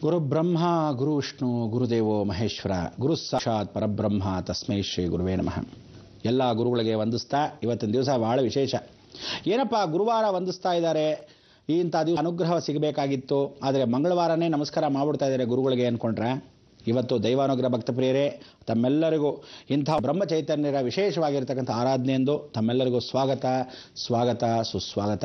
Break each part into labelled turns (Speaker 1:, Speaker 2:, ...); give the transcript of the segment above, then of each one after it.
Speaker 1: ಗುರುಬ್ರಹ್ಮ ಗುರು ವಿಷ್ಣು ಗುರುದೇವೋ ಮಹೇಶ್ವರ ಗುರು ಸಾಕ್ಷಾತ್ ಪರಬ್ರಹ್ಮ ತಸ್ಮೈ ಶ್ರೀ ಗುರುವೇ ನಮಃ. ಎಲ್ಲ ಗುರುಗಳಿಗೆ ವಂದಿಸ್ತಾ ಇವತ್ತಿನ ದಿವಸ ಬಹಳ ವಿಶೇಷ. ಏನಪ್ಪ ಗುರುವಾರ ವಂದಿಸ್ತಾ ಇದ್ದಾರೆ, ಇಂಥ ದಿವಸ ಅನುಗ್ರಹ ಸಿಗಬೇಕಾಗಿತ್ತು, ಆದರೆ ಮಂಗಳವಾರನೇ ನಮಸ್ಕಾರ ಮಾಡ್ಬಿಡ್ತಾ ಇದ್ದಾರೆ ಗುರುಗಳಿಗೆ ಅಂದ್ಕೊಂಡ್ರೆ, ಇವತ್ತು ದೈವಾನುಗ್ರಹ ಭಕ್ತಪ್ರಿಯರೇ ತಮ್ಮೆಲ್ಲರಿಗೂ ಇಂಥ ಬ್ರಹ್ಮಚೈತನ್ಯರ ವಿಶೇಷವಾಗಿರ್ತಕ್ಕಂಥ ಆರಾಧನೆಯೆಂದು ತಮ್ಮೆಲ್ಲರಿಗೂ ಸ್ವಾಗತ ಸ್ವಾಗತ ಸುಸ್ವಾಗತ.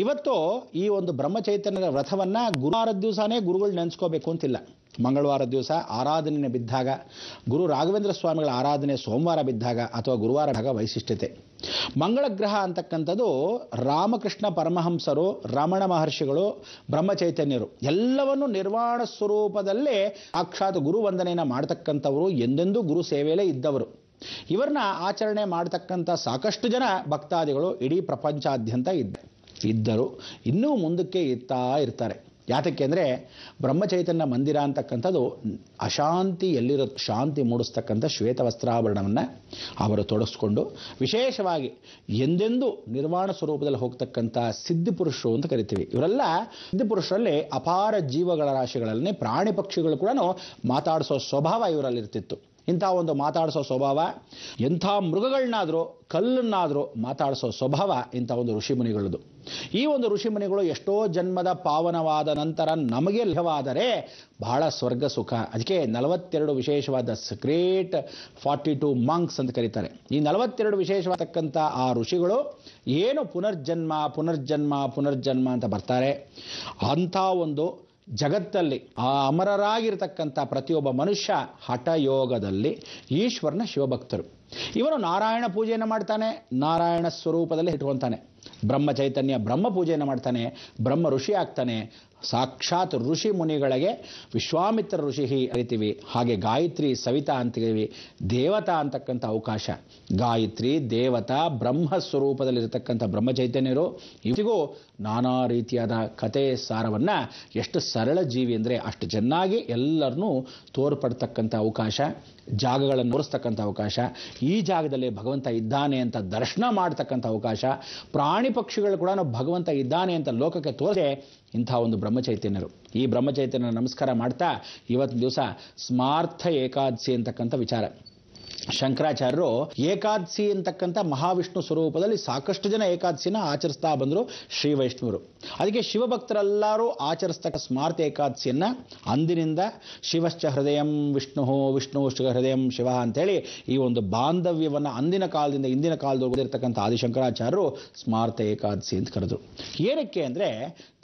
Speaker 1: ಇವತ್ತು ಈ ಒಂದು ಬ್ರಹ್ಮಚೈತನ್ಯರ ವ್ರತವನ್ನು ಗುರುವಾರದ ದಿವಸನೇ ಗುರುಗಳು ನೆನೆಸ್ಕೋಬೇಕು ಅಂತಿಲ್ಲ. ಮಂಗಳವಾರ ದಿವಸ ಆರಾಧನೆ ಬಿದ್ದಾಗ, ಗುರು ರಾಘವೇಂದ್ರ ಸ್ವಾಮಿಗಳ ಆರಾಧನೆ ಸೋಮವಾರ ಬಿದ್ದಾಗ ಅಥವಾ ಗುರುವಾರ ಭಾಗ ವೈಶಿಷ್ಟ್ಯತೆ. ಮಂಗಳ ಗ್ರಹ ಅಂತಕ್ಕಂಥದ್ದು ರಾಮಕೃಷ್ಣ ಪರಮಹಂಸರು, ರಮಣ ಮಹರ್ಷಿಗಳು, ಬ್ರಹ್ಮಚೈತನ್ಯರು ಎಲ್ಲವನ್ನು ನಿರ್ವಾಣ ಸ್ವರೂಪದಲ್ಲೇ ಸಾಕ್ಷಾತ್ ಗುರು ವಂದನೆಯನ್ನು ಮಾಡ್ತಕ್ಕಂಥವರು, ಎಂದೆಂದೂ ಗುರು ಸೇವೆಯಲ್ಲೇ ಇದ್ದವರು. ಇವರನ್ನ ಆಚರಣೆ ಮಾಡ್ತಕ್ಕಂಥ ಸಾಕಷ್ಟು ಜನ ಭಕ್ತಾದಿಗಳು ಇಡೀ ಪ್ರಪಂಚಾದ್ಯಂತ ಇದ್ದರು, ಇನ್ನೂ ಮುಂದಕ್ಕೆ ಇರ್ತಾರೆ. ಯಾತಕ್ಕೆ ಅಂದರೆ ಬ್ರಹ್ಮಚೈತನ್ಯ ಮಂದಿರ ಅಂತಕ್ಕಂಥದ್ದು ಅಶಾಂತಿ ಎಲ್ಲಿರುತ್ತೆ ಶಾಂತಿ ಮೂಡಿಸ್ತಕ್ಕಂಥ ಶ್ವೇತ ವಸ್ತ್ರಾಭರಣವನ್ನು ಅವರು ತೊಡಗಿಸ್ಕೊಂಡು ವಿಶೇಷವಾಗಿ ಎಂದೆಂದೂ ನಿರ್ವಾಣ ಸ್ವರೂಪದಲ್ಲಿ ಹೋಗ್ತಕ್ಕಂಥ ಸಿದ್ಧಿಪುರುಷರು ಅಂತ ಕರಿತೀವಿ. ಇವರೆಲ್ಲ ಸಿದ್ಧಿಪುರುಷರಲ್ಲಿ ಅಪಾರ ಜೀವಗಳ ರಾಶಿಗಳಲ್ಲಿ ಪ್ರಾಣಿ ಪಕ್ಷಿಗಳು ಕೂಡ ಮಾತಾಡಿಸೋ ಸ್ವಭಾವ ಇವರಲ್ಲಿರ್ತಿತ್ತು. ಇಂಥ ಒಂದು ಮಾತಾಡಿಸೋ ಸ್ವಭಾವ, ಎಂಥ ಮೃಗಗಳನ್ನಾದರೂ ಕಲ್ಲನ್ನಾದರೂ ಮಾತಾಡಿಸೋ ಸ್ವಭಾವ ಇಂಥ ಒಂದು ಋಷಿಮುನಿಗಳದು. ಈ ಒಂದು ಋಷಿಮುನಿಗಳು ಎಷ್ಟೋ ಜನ್ಮದ ಪಾವನವಾದ ನಂತರ ನಮಗೆ ಲಭ್ಯವಾದರೆ ಬಹಳ ಸ್ವರ್ಗ ಸುಖ. ಅದಕ್ಕೆ 42 ವಿಶೇಷವಾದ ಗ್ರೇಟ್ 42 ಮಂಕ್ಸ್ ಅಂತ ಕರೀತಾರೆ. ಈ 42 ವಿಶೇಷವಾದಕ್ಕಂಥ ಆ ಋಷಿಗಳು ಏನು ಪುನರ್ಜನ್ಮ ಪುನರ್ಜನ್ಮ ಪುನರ್ಜನ್ಮ ಅಂತ ಬರ್ತಾರೆ. ಅಂಥ ಒಂದು ಜಗತ್ತಲ್ಲಿ ಆ ಅಮರರಾಗಿರ್ತಕ್ಕಂಥ ಪ್ರತಿಯೊಬ್ಬ ಮನುಷ್ಯ ಹಠಯೋಗದಲ್ಲಿ ಈಶ್ವರನ ಶಿವಭಕ್ತರು. ಇವನು ನಾರಾಯಣ ಪೂಜೆಯನ್ನು ಮಾಡ್ತಾನೆ, ನಾರಾಯಣ ಸ್ವರೂಪದಲ್ಲಿ ಇಟ್ಕೊತಾನೆ. ಬ್ರಹ್ಮ ಚೈತನ್ಯ ಬ್ರಹ್ಮ ಪೂಜೆಯನ್ನು ಮಾಡ್ತಾನೆ, ಬ್ರಹ್ಮ ಋಷಿ ಆಗ್ತಾನೆ. ಸಾಕ್ಷಾತ್ ಋಷಿ ಮುನಿಗಳಿಗೆ ವಿಶ್ವಾಮಿತ್ರ ಋಷಿ ಕರಿತೀವಿ. ಹಾಗೆ ಗಾಯತ್ರಿ ಸವಿತಾ ಅಂತೀವಿ. ದೇವತಾ ಅಂತಕ್ಕಂಥ ಅವಕಾಶ, ಗಾಯತ್ರಿ ದೇವತಾ ಬ್ರಹ್ಮ ಸ್ವರೂಪದಲ್ಲಿರತಕ್ಕಂಥ ಬ್ರಹ್ಮಚೈತನ್ಯರು ಇವರಿಗೂ ನಾನಾ ರೀತಿಯಾದ ಕತೆ ಸಾರವನ್ನು ಎಷ್ಟು ಸರಳ ಜೀವಿ ಅಂದರೆ ಅಷ್ಟು ಚೆನ್ನಾಗಿ ಎಲ್ಲರನ್ನೂ ತೋರ್ಪಡ್ತಕ್ಕಂಥ ಅವಕಾಶ, ಜಾಗಗಳನ್ನು ತೋರಿಸ್ತಕ್ಕಂಥ ಅವಕಾಶ, ಈ ಜಾಗದಲ್ಲಿ ಭಗವಂತ ಇದ್ದಾನೆ ಅಂತ ದರ್ಶನ ಮಾಡ್ತಕ್ಕಂಥ ಅವಕಾಶ, ಪ್ರಾಣಿ ಪಕ್ಷಿಗಳು ಕೂಡ ಭಗವಂತ ಇದ್ದಾನೆ ಅಂತ ಲೋಕಕ್ಕೆ ತೋರಿಸೆ ಇಂಥ ಒಂದು ಬ್ರಹ್ಮಚೈತನ್ಯರು. ಈ ಬ್ರಹ್ಮಚೈತನ್ಯ ನಮಸ್ಕಾರ ಮಾಡ್ತಾ ಇವತ್ತಿನ ದಿವಸ ಸ್ಮಾರ್ಥ ಏಕಾದಶಿ ಅಂತಕ್ಕಂಥ ವಿಚಾರ. ಶಂಕರಾಚಾರ್ಯರು ಏಕಾದಶಿ ಅಂತಕ್ಕಂಥ ಮಹಾವಿಷ್ಣು ಸ್ವರೂಪದಲ್ಲಿ ಸಾಕಷ್ಟು ಜನ ಏಕಾದಶಿನ ಆಚರಿಸ್ತಾ ಬಂದರು, ಶ್ರೀ ವೈಷ್ಣವರು. ಅದಕ್ಕೆ ಶಿವಭಕ್ತರೆಲ್ಲರೂ ಆಚರಿಸ್ತಕ್ಕ ಸ್ಮಾರ್ಥ ಏಕಾದಶಿಯನ್ನು ಅಂದಿನಿಂದ ಶಿವಶ್ಚ ಹೃದಯಂ ವಿಷ್ಣು ವಿಷ್ಣುಶ್ಚ ಹೃದಯಂ ಶಿವ ಅಂತೇಳಿ ಈ ಒಂದು ಬಾಂಧವ್ಯವನ್ನು ಅಂದಿನ ಕಾಲದಿಂದ ಇಂದಿನ ಕಾಲದವರೆಗೂ ಇರತಕ್ಕಂಥ ಆದಿಶಂಕರಾಚಾರ್ಯರು ಸ್ಮಾರ್ಥ ಏಕಾದಶಿ ಅಂತ ಕರೆದ್ರು. ಏನಕ್ಕೆ ಅಂದರೆ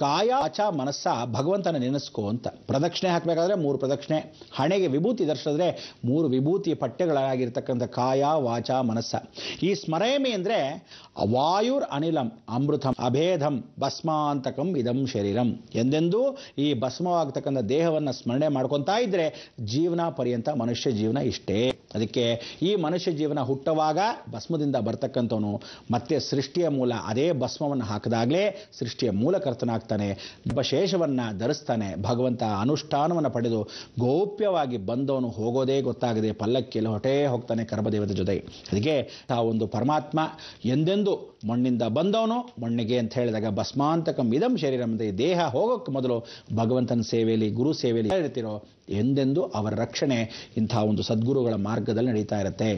Speaker 1: ಕಾಯ ವಾಚ ಮನಸ್ಸ ಭಗವಂತನ ನೆನೆಸ್ಕೋ ಅಂತ. ಪ್ರದಕ್ಷಿಣೆ ಹಾಕಬೇಕಾದ್ರೆ 3 ಪ್ರದಕ್ಷಿಣೆ, ಹಣೆಗೆ ವಿಭೂತಿ ಧರಿಸಿದ್ರೆ 3 ವಿಭೂತಿ ಪಟ್ಟೆಗಳಾಗಿರ್ತಕ್ಕಂಥ ಕಾಯ ವಾಚ ಮನಸ್ಸ. ಈ ಸ್ಮರೇಮಿ ಅಂದರೆ ವಾಯುರ್ ಅನಿಲಂ ಅಮೃತಂ ಅಭೇದಂ ಭಸ್ಮಾಂತಕಂ ಇದಂ ಶರೀರಂ. ಎಂದೆಂದೂ ಈ ಭಸ್ಮವಾಗ್ತಕ್ಕಂಥ ದೇಹವನ್ನು ಸ್ಮರಣೆ ಮಾಡ್ಕೊತಾ ಇದ್ರೆ ಜೀವನ ಪರ್ಯಂತ ಮನುಷ್ಯ ಜೀವನ ಇಷ್ಟೇ. ಅದಕ್ಕೆ ಈ ಮನುಷ್ಯ ಜೀವನ ಹುಟ್ಟುವಾಗ ಭಸ್ಮದಿಂದ ಬರ್ತಕ್ಕಂಥವನು ಮತ್ತೆ ಸೃಷ್ಟಿಯ ಮೂಲ ಅದೇ ಭಸ್ಮವನ್ನು ಹಾಕಿದಾಗಲೇ ಸೃಷ್ಟಿಯ ಮೂಲಕರ್ತನಾಗ್ತಾನೆ, ಶೇಷವನ್ನು ಧರಿಸ್ತಾನೆ. ಭಗವಂತ ಅನುಷ್ಠಾನವನ್ನು ಪಡೆದು ಗೌಪ್ಯವಾಗಿ ಬಂದವನು ಹೋಗೋದೇ ಗೊತ್ತಾಗದೆ ಪಲ್ಲಕ್ಕಿಯಲ್ಲಿ ಹೊಟ್ಟೆ ಹೋಗ್ತಾನೆ ಕರ್ಮದೇವದ ಜೊತೆಗೆ. ಅದಕ್ಕೆ ಆ ಒಂದು ಪರಮಾತ್ಮ ಎಂದೆಂದೂ ಮಣ್ಣಿಂದ ಬಂದವನು ಮಣ್ಣಿಗೆ ಅಂತ ಹೇಳಿದಾಗ ಭಸ್ಮಾಂತಕಂ ಇದಂ ಶರೀರಂ ಅಂತ ದೇಹ ಹೋಗೋಕ್ಕೆ ಮೊದಲು ಭಗವಂತನ ಸೇವೆಯಲ್ಲಿ ಗುರು ಸೇವೆಯಲ್ಲಿ ಇರ್ತಿರೋ ಎಂದೆಂದೂ ಅವರ ರಕ್ಷಣೆ ಇಂಥ ಒಂದು ಸದ್ಗುರುಗಳ ಮಾರ್ಗದಲ್ಲಿ ನಡೀತಾ ಇರುತ್ತೆ.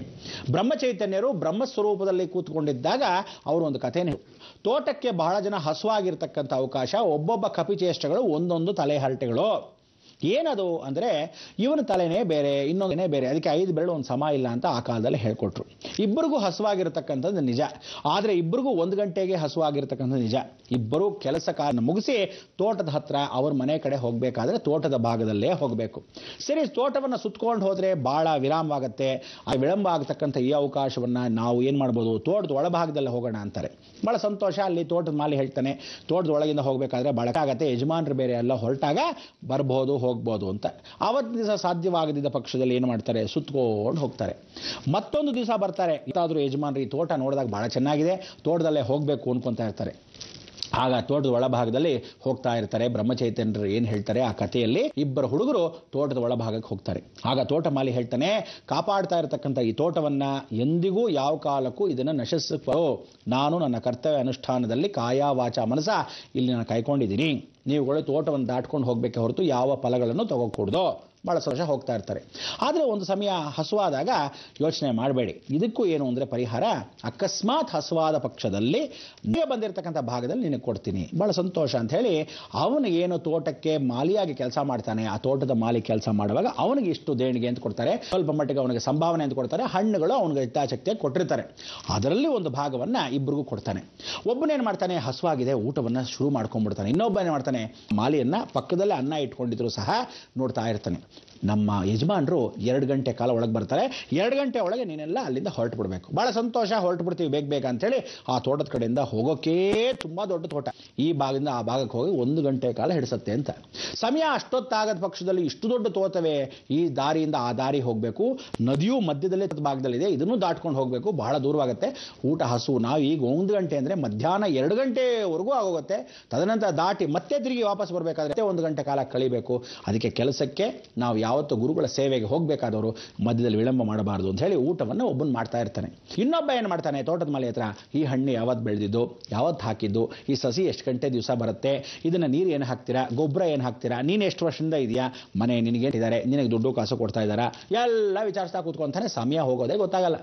Speaker 1: ಬ್ರಹ್ಮಚೈತನ್ಯರು ಬ್ರಹ್ಮಸ್ವರೂಪದಲ್ಲಿ ಕೂತ್ಕೊಂಡಿದ್ದಾಗ ಅವರು ಒಂದು ಕಥೆನೇ. ತೋಟಕ್ಕೆ ಬಹಳ ಜನ ಹಸುವಾಗಿರ್ತಕ್ಕಂಥ ಅವಕಾಶ, ಒಬ್ಬೊಬ್ಬ ಕಪಿಚೇಷ್ಟಗಳು ಒಂದೊಂದು ತಲೆ ಹರಟೆಗಳು. ಏನದು ಅಂದರೆ ಇವನ ತಲೆನೇ ಬೇರೆ ಇನ್ನೊಂದನೇ ಬೇರೆ, ಅದಕ್ಕೆ 5 ಬೆರಳು ಒಂದು ಸಮ ಇಲ್ಲ ಅಂತ ಆ ಕಾಲದಲ್ಲಿ ಹೇಳ್ಕೊಟ್ರು. ಇಬ್ಬರಿಗೂ ಹಸುವಾಗಿರ್ತಕ್ಕಂಥದ್ದು ನಿಜ, ಆದರೆ ಇಬ್ಬರಿಗೂ 1 ಗಂಟೆಗೆ ಹಸುವಾಗಿರ್ತಕ್ಕಂಥದ್ದು ನಿಜ. ಇಬ್ಬರು ಕೆಲಸ ಕಾರ್ಯ ಮುಗಿಸಿ ತೋಟದ ಹತ್ರ ಅವ್ರ ಮನೆ ಕಡೆ ಹೋಗಬೇಕಾದ್ರೆ ತೋಟದ ಭಾಗದಲ್ಲೇ ಹೋಗಬೇಕು. ಸರಿ, ತೋಟವನ್ನು ಸುತ್ಕೊಂಡು ಹೋದರೆ ಭಾಳ ವಿರಾಮವಾಗುತ್ತೆ. ಆ ವಿಳಂಬ ಆಗತಕ್ಕಂಥ ಈ ಅವಕಾಶವನ್ನು ನಾವು ಏನು ಮಾಡ್ಬೋದು, ತೋಟದ ಒಳಭಾಗದಲ್ಲೇ ಹೋಗೋಣ ಅಂತಾರೆ. ಭಾಳ ಸಂತೋಷ. ಅಲ್ಲಿ ತೋಟದ ಮಾಲಿ ಹೇಳ್ತಾನೆ ತೋಟದ ಒಳಗಿಂದ ಹೋಗಬೇಕಾದ್ರೆ ಬಳಕಾಗತ್ತೆ, ಯಜಮಾನರು ಬೇರೆ ಎಲ್ಲ ಹೊರಟಾಗ ಬರ್ಬೋದು ಹೋಗ್ಬೋದು ಅಂತ. ಆವತ್ತು ದಿವಸ ಸಾಧ್ಯವಾಗದಿದ್ದ ಪಕ್ಷದಲ್ಲಿ ಏನು ಮಾಡ್ತಾರೆ, ಸುತ್ಕೊಂಡು ಹೋಗ್ತಾರೆ. ಮತ್ತೊಂದು ದಿವಸ ಬರ್ತಾರೆ, ಇತ್ತಾದರೂ ಯಜಮಾನರು ಈ ತೋಟ ನೋಡಿದಾಗ ಭಾಳ ಚೆನ್ನಾಗಿದೆ, ತೋಟದಲ್ಲೇ ಹೋಗಬೇಕು ಅನ್ಕೊತಾ ಇರ್ತಾರೆ. ಆಗ ತೋಟದ ಒಳಭಾಗದಲ್ಲಿ ಹೋಗ್ತಾ ಇರ್ತಾರೆ. ಬ್ರಹ್ಮಚೈತನ್ಯರು ಏನು ಹೇಳ್ತಾರೆ ಆ ಕಥೆಯಲ್ಲಿ, ಇಬ್ಬರು ಹುಡುಗರು ತೋಟದ ಒಳಭಾಗಕ್ಕೆ ಹೋಗ್ತಾರೆ. ಆಗ ತೋಟ ಮಾಲಿ ಹೇಳ್ತಾನೆ, ಕಾಪಾಡ್ತಾ ಇರತಕ್ಕಂಥ ಈ ತೋಟವನ್ನು ಎಂದಿಗೂ ಯಾವ ಕಾಲಕ್ಕೂ ಇದನ್ನು ನಶಿಸೋ, ನಾನು ನನ್ನ ಕರ್ತವ್ಯ ಅನುಷ್ಠಾನದಲ್ಲಿ ಕಾಯ ವಾಚ ಮನಸ ಇಲ್ಲಿ ನಾನು ಕಾಯ್ಕೊಂಡಿದ್ದೀನಿ. ನೀವುಗಳು ತೋಟವನ್ನು ದಾಟ್ಕೊಂಡು ಹೋಗಬೇಕೆ ಹೊರತು ಯಾವ ಫಲಗಳನ್ನು ತಗೋಕೂಡ್ದು. ಭಾಳ ಸಂತೋಷ ಹೋಗ್ತಾ ಇರ್ತಾರೆ. ಆದರೆ ಒಂದು ಸಮಯ ಹಸುವಾದಾಗ ಯೋಚನೆ ಮಾಡಬೇಡಿ. ಇದಕ್ಕೂ ಏನು ಅಂದರೆ ಪರಿಹಾರ, ಅಕಸ್ಮಾತ್ ಹಸುವಾದ ಪಕ್ಷದಲ್ಲಿ ನೀವೇ ಬಂದಿರತಕ್ಕಂಥ ಭಾಗದಲ್ಲಿ ನಿನಗೆ ಕೊಡ್ತೀನಿ, ಭಾಳ ಸಂತೋಷ ಅಂತ ಹೇಳಿ ಅವನು ಏನು ತೋಟಕ್ಕೆ ಮಾಲಿಯಾಗಿ ಕೆಲಸ ಮಾಡ್ತಾನೆ, ಆ ತೋಟದ ಮಾಲಿ ಕೆಲಸ ಮಾಡುವಾಗ ಅವನಿಗೆ ಇಷ್ಟು ದೇಣಿಗೆ ಅಂತ ಕೊಡ್ತಾರೆ, ಸ್ವಲ್ಪ ಮಟ್ಟಿಗೆ ಅವನಿಗೆ ಸಂಭಾವನೆ ಅಂತ ಕೊಡ್ತಾರೆ, ಹಣ್ಣುಗಳು ಅವನಿಗೆ ಯಥಾಶಕ್ತಿಯಾಗಿ ಕೊಟ್ಟಿರ್ತಾರೆ. ಅದರಲ್ಲಿ ಒಂದು ಭಾಗವನ್ನು ಇಬ್ಬರಿಗೂ ಕೊಡ್ತಾನೆ. ಒಬ್ಬನೇನು ಮಾಡ್ತಾನೆ, ಹಸುವಾಗಿದೆ ಊಟವನ್ನು ಶುರು ಮಾಡ್ಕೊಂಡ್ಬಿಡ್ತಾನೆ. ಇನ್ನೊಬ್ಬ ಏನು ಮಾಡ್ತಾನೆ, ಮಾಲಿಯನ್ನು ಪಕ್ಕದಲ್ಲೇ ಅನ್ನ ಇಟ್ಕೊಂಡಿದ್ರು ಸಹ ನೋಡ್ತಾ ಇರ್ತಾನೆ. ನಮ್ಮ ಯಜಮಾನರು 2 ಗಂಟೆ ಕಾಲ ಒಳಗೆ ಬರ್ತಾರೆ, 2 ಗಂಟೆ ಒಳಗೆ ನೀನೆಲ್ಲ ಅಲ್ಲಿಂದ ಹೊರಟು ಬಿಡಬೇಕು. ಭಾಳ ಸಂತೋಷ, ಹೊರಟು ಬಿಡ್ತೀವಿ ಬೇಗ ಅಂತೇಳಿ ಆ ತೋಟದ ಕಡೆಯಿಂದ ಹೋಗೋಕೆ ತುಂಬ ದೊಡ್ಡ ತೋಟ, ಈ ಭಾಗದಿಂದ ಆ ಭಾಗಕ್ಕೆ ಹೋಗಿ 1 ಗಂಟೆ ಕಾಲ ಹಿಡಿಸುತ್ತೆ ಅಂತ. ಸಮಯ ಅಷ್ಟೊತ್ತಾಗದ ಪಕ್ಷದಲ್ಲಿ ಇಷ್ಟು ದೊಡ್ಡ ತೋಟವೇ, ಈ ದಾರಿಯಿಂದ ಆ ದಾರಿ ಹೋಗಬೇಕು, ನದಿಯೂ ಮಧ್ಯದಲ್ಲೇ ಭಾಗದಲ್ಲಿದೆ, ಇದನ್ನು ದಾಟ್ಕೊಂಡು ಹೋಗಬೇಕು, ಬಹಳ ದೂರವಾಗುತ್ತೆ. ಊಟ ಹಸು, ನಾವು ಈಗ 1 ಗಂಟೆ ಅಂದರೆ ಮಧ್ಯಾಹ್ನ 2 ಗಂಟೆವರೆಗೂ ಆಗೋಗುತ್ತೆ. ತದನಂತರ ದಾಟಿ ಮತ್ತೆ ತಿರುಗಿ ವಾಪಸ್ ಬರಬೇಕಾದ್ರೆ 1 ಗಂಟೆ ಕಾಲ ಕಳಿಬೇಕು. ಅದಕ್ಕೆ ಕೆಲಸಕ್ಕೆ ನಾವು ಯಾವತ್ತು ಗುರುಗಳ ಸೇವೆಗೆ ಹೋಗಬೇಕಾದವರು ಮಧ್ಯದಲ್ಲಿ ವಿಳಂಬ ಮಾಡಬಾರದು ಅಂತ ಹೇಳಿ ಊಟವನ್ನು ಒಬ್ಬನು ಮಾಡ್ತಾ ಇರ್ತಾನೆ. ಇನ್ನೊಬ್ಬ ಏನು ಮಾಡ್ತಾನೆ, ತೋಟದ ಮಲೆ ಹತ್ರ ಈ ಹಣ್ಣು ಯಾವತ್ತು ಬೆಳೆದಿದ್ದು, ಯಾವತ್ತು ಹಾಕಿದ್ದು, ಈ ಸಸಿ ಎಷ್ಟು ಗಂಟೆ ದಿವಸ ಬರುತ್ತೆ, ಇದನ್ನು ನೀರು ಏನು ಹಾಕ್ತೀರಾ, ಗೊಬ್ಬರ ಏನು ಹಾಕ್ತೀರಾ, ನೀನು ಎಷ್ಟು ವರ್ಷದಿಂದ ಇದೆಯಾ, ಮನೆ ನಿನಗೆ ಇದ್ದಾರೆ, ನಿನಗೆ ದುಡ್ಡು ಕಾಸು ಕೊಡ್ತಾ ಇದ್ದಾರಾ, ಎಲ್ಲ ವಿಚಾರಿಸ್ತಾ ಕೂತ್ಕೊಂತಾನೆ. ಸಮಯ ಹೋಗೋದೇ ಗೊತ್ತಾಗಲ್ಲ.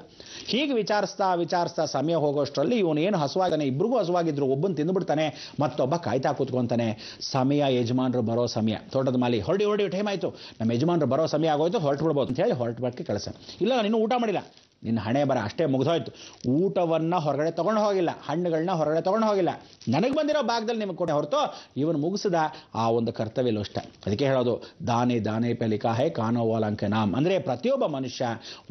Speaker 1: ಹೀಗೆ ವಿಚಾರಿಸ್ತಾ ಸಮಯ ಹೋಗೋಷ್ಟರಲ್ಲಿ ಇವನು ಏನು ಹಸುವಾಗನೆ, ಇಬ್ಬರಿಗೂ ಹಸುವಾಗಿದ್ರು, ಒಬ್ಬನು ತಿಂದುಬಿಡ್ತಾನೆ, ಮತ್ತೊಬ್ಬ ಕಾಯ್ತಾ ಕೂತ್ಕೊಂತಾನೆ. ಸಮಯ ಯಜಮಾನರು ಬರೋ ಸಮಯ, ತೋಟದ ಮಾಲಿ ಹೊರಡಿ ಟೈಮ್ ಆಯಿತು, ನಮ್ಮ ಯಜಮಾನರು ಬರೋ ಸಮಯ ಆಗೋಯ್ತು, ಹೊರಟು ಬಿಡ್ಬೋದು ಅಂತ ಹೇಳಿ ಹೊರಟು ಬರೋಕ್ಕೆ ಕಳಿಸ. ಇಲ್ಲ, ನೀನು ಊಟ ಮಾಡಿಲ್ಲ, ನಿನ್ನ ಹಣೆ ಬರ ಅಷ್ಟೇ ಮುಗಿದೋಯ್ತು. ಊಟವನ್ನು ಹೊರಗಡೆ ತೊಗೊಂಡು ಹೋಗಿಲ್ಲ, ಹಣ್ಣುಗಳನ್ನ ಹೊರಗಡೆ ತೊಗೊಂಡು ಹೋಗಿಲ್ಲ, ನನಗೆ ಬಂದಿರೋ ಭಾಗದಲ್ಲಿ ನಿಮಗೆ ಕೊಟ್ಟೆ ಹೊರತು ಇವನು ಮುಗಿಸಿದ ಆ ಒಂದು ಕರ್ತವ್ಯ ಅಷ್ಟೇ. ಅದಕ್ಕೆ ಹೇಳೋದು, ದಾನೆ ಪೆ ಲಿಖಾ ಹೈ ಕಾನೋ ವಾಲಾ ಕೆ ನಾಮ್. ಅಂದರೆ ಪ್ರತಿಯೊಬ್ಬ ಮನುಷ್ಯ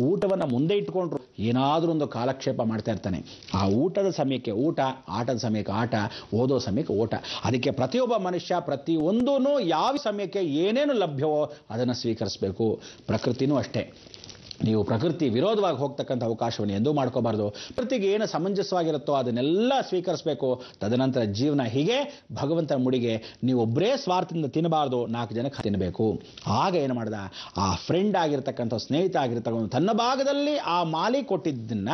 Speaker 1: ಊಟವನ್ನು ಮುಂದೆ ಇಟ್ಕೊಂಡ್ರು ಏನಾದರೂ ಒಂದು ಕಾಲಕ್ಷೇಪ ಮಾಡ್ತಾ ಇರ್ತಾನೆ. ಆ ಊಟದ ಸಮಯಕ್ಕೆ ಊಟ, ಆಟದ ಸಮಯಕ್ಕೆ ಆಟ, ಓದೋ ಸಮಯಕ್ಕೆ ಓಟ. ಅದಕ್ಕೆ ಪ್ರತಿಯೊಬ್ಬ ಮನುಷ್ಯ ಪ್ರತಿಯೊಂದೂ ಯಾವ ಸಮಯಕ್ಕೆ ಏನೇನು ಲಭ್ಯವೋ ಅದನ್ನು ಸ್ವೀಕರಿಸಬೇಕು. ಪ್ರಕೃತಿನೂ ಅಷ್ಟೇ. ನೀವು ಪ್ರಕೃತಿ ವಿರೋಧವಾಗಿ ಹೋಗ್ತಕ್ಕಂಥ ಅವಕಾಶವನ್ನು ಎಂದೂ ಮಾಡ್ಕೋಬಾರ್ದು. ಪ್ರಕೃತಿಗೆ ಏನು ಸಮಂಜಸವಾಗಿರುತ್ತೋ ಅದನ್ನೆಲ್ಲ ಸ್ವೀಕರಿಸಬೇಕು. ತದನಂತರ ಜೀವನ ಹೀಗೆ ಭಗವಂತನ ಮುಡಿಗೆ ನೀವೊಬ್ಬರೇ ಸ್ವಾರ್ಥದಿಂದ ತಿನ್ನಬಾರ್ದು, 4 ಜನಕ್ಕೆ ತಿನ್ನಬೇಕು. ಆಗ ಏನು ಮಾಡ್ದ, ಆ ಫ್ರೆಂಡ್ ಆಗಿರ್ತಕ್ಕಂಥ ಸ್ನೇಹಿತ ಆಗಿರ್ತಕ್ಕಂಥ ತನ್ನ ಭಾಗದಲ್ಲಿ ಆ ಮಾಲಿ ಕೊಟ್ಟಿದ್ದನ್ನ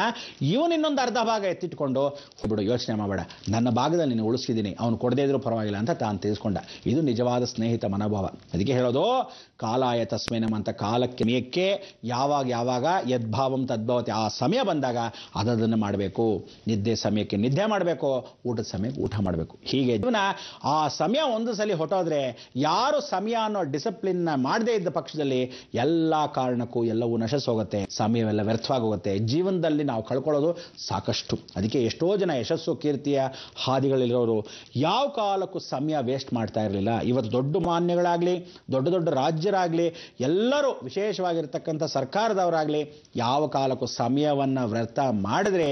Speaker 1: ಇವನು ಇನ್ನೊಂದು ಅರ್ಧ ಭಾಗ ಎತ್ತಿಟ್ಕೊಂಡು ಬಿಡು, ಯೋಚನೆ ಮಾಡಬೇಡ, ನನ್ನ ಭಾಗದಲ್ಲಿ ನೀನು ಉಳಿಸಿದ್ದೀನಿ, ಅವನು ಕೊಡದೇ ಇದ್ರೂ ಪರವಾಗಿಲ್ಲ ಅಂತ ತಾನು ತಿಳಿಸ್ಕೊಂಡ. ಇದು ನಿಜವಾದ ಸ್ನೇಹಿತ ಮನೋಭಾವ. ಅದಕ್ಕೆ ಹೇಳೋದು, ಕಾಲಾಯ ತಸ್ಮೈ ನಮಃ ಅಂತ ಕಾಲಕ್ಕೆ ಮೇಯಕ್ಕೆ ಯಾವಾಗ ಯದ್ಭಾವಂ ತದ್ಭವತಿ, ಆ ಸಮಯ ಬಂದಾಗ ಅದನ್ನು ಮಾಡಬೇಕು. ನಿದ್ದೆ ಸಮಯಕ್ಕೆ ನಿದ್ದೆ ಮಾಡಬೇಕು, ಊಟದ ಸಮಯಕ್ಕೆ ಊಟ ಮಾಡಬೇಕು. ಹೀಗೆ ಜೀವನ ಆ ಸಮಯ ಒಂದು ಸಲ ಹೊಟ್ಟೋದ್ರೆ, ಯಾರು ಸಮಯ ಅನ್ನೋ ಡಿಸಿಪ್ಲಿನ್ ಮಾಡದೇ ಇದ್ದ ಪಕ್ಷದಲ್ಲಿ ಎಲ್ಲ ಕಾರಣಕ್ಕೂ ಎಲ್ಲವೂ ನಶಿಸೋಗುತ್ತೆ, ಸಮಯವೆಲ್ಲ ವ್ಯರ್ಥವಾಗೋಗುತ್ತೆ. ಜೀವನದಲ್ಲಿ ನಾವು ಕಳ್ಕೊಳ್ಳೋದು ಸಾಕಷ್ಟು. ಅದಕ್ಕೆ ಎಷ್ಟೋ ಜನ ಯಶಸ್ಸು ಕೀರ್ತಿಯ ಹಾದಿಗಳಿರೋರು ಯಾವ ಕಾಲಕ್ಕೂ ಸಮಯ ವೇಸ್ಟ್ ಮಾಡ್ತಾ ಇರಲಿಲ್ಲ. ಇವತ್ತು ದೊಡ್ಡ ಮಾನ್ಯಗಳಾಗಲಿ, ದೊಡ್ಡ ರಾಜ್ಯರಾಗಲಿ, ಎಲ್ಲರೂ ವಿಶೇಷವಾಗಿರ್ತಕ್ಕಂಥ ಸರ್ಕಾರದವರಾಗಲಿ ಯಾವ ಕಾಲಕ್ಕೂ ಸಮಯವನ್ನು ವ್ಯರ್ಥ ಮಾಡಿದ್ರೆ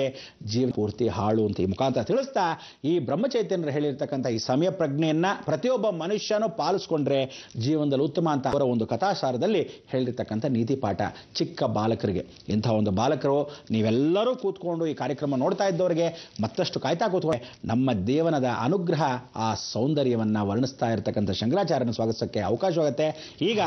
Speaker 1: ಜೀವನ ಪೂರ್ತಿ ಹಾಳು ಅಂತ ಈ ಮುಖಾಂತರ ತಿಳಿಸ್ತಾ, ಈ ಬ್ರಹ್ಮಚೈತನ್ಯರು ಹೇಳಿರ್ತಕ್ಕಂಥ ಈ ಸಮಯ ಪ್ರಜ್ಞೆಯನ್ನು ಪ್ರತಿಯೊಬ್ಬ ಮನುಷ್ಯನೂ ಪಾಲಿಸ್ಕೊಂಡ್ರೆ ಜೀವನದಲ್ಲಿ ಉತ್ತಮ ಅಂತ ಅವರ ಒಂದು ಕಥಾಸಾರದಲ್ಲಿ ಹೇಳಿರ್ತಕ್ಕಂಥ ನೀತಿ ಪಾಠ ಚಿಕ್ಕ ಬಾಲಕರಿಗೆ. ಇಂಥ ಒಂದು ಬಾಲಕರು ನೀವೆಲ್ಲರೂ ಕೂತ್ಕೊಂಡು ಈ ಕಾರ್ಯಕ್ರಮ ನೋಡ್ತಾ ಇದ್ದವರಿಗೆ ಮತ್ತಷ್ಟು ಕಾಯ್ತಾ ಕೂತ್ಕೊಂಡು ನಮ್ಮ ದೇವನದ ಅನುಗ್ರಹ, ಆ ಸೌಂದರ್ಯವನ್ನು ವರ್ಣಿಸ್ತಾ ಇರತಕ್ಕಂಥ ಶಂಕರಾಚಾರ್ಯನ ಸ್ವಾಗತಿಸೋಕ್ಕೆ ಅವಕಾಶವಾಗುತ್ತೆ. ಈಗ